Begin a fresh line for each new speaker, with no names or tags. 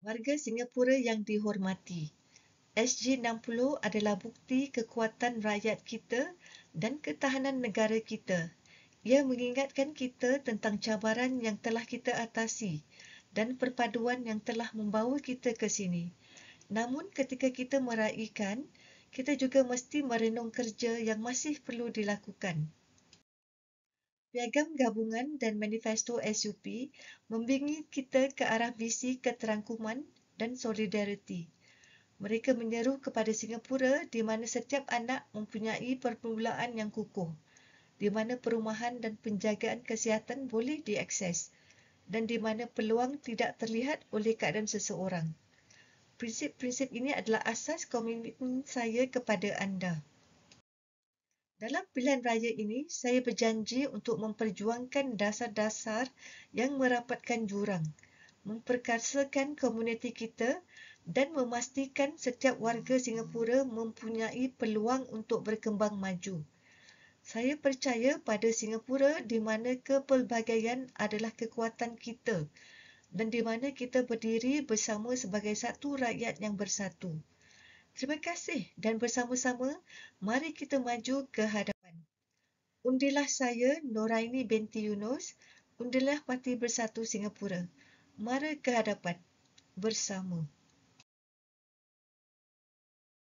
Warga Singapura yang dihormati, SG60 adalah bukti kekuatan rakyat kita dan ketahanan negara kita. Ia mengingatkan kita tentang cabaran yang telah kita atasi dan perpaduan yang telah membawa kita ke sini. Namun ketika kita meraikan, kita juga mesti merenung kerja yang masih perlu dilakukan. Piagam Gabungan dan Manifesto SUP membimbing kita ke arah misi keterangkuman dan solidariti. Mereka menyeru kepada Singapura di mana setiap anak mempunyai permulaan yang kukuh, di mana perumahan dan penjagaan kesihatan boleh diakses dan di mana peluang tidak terlihat oleh keadaan seseorang. Prinsip-prinsip ini adalah asas komitmen saya kepada anda. Dalam pilihan raya ini, saya berjanji untuk memperjuangkan dasar-dasar yang merapatkan jurang, memperkasakan komuniti kita dan memastikan setiap warga Singapura mempunyai peluang untuk berkembang maju. Saya percaya pada Singapura di mana kepelbagaian adalah kekuatan kita dan di mana kita berdiri bersama sebagai satu rakyat yang bersatu. Terima kasih dan bersama-sama, mari kita maju ke hadapan. Undilah saya, Noraini binti Yunus, undilah Parti Bersatu Singapura. Mari ke hadapan bersama.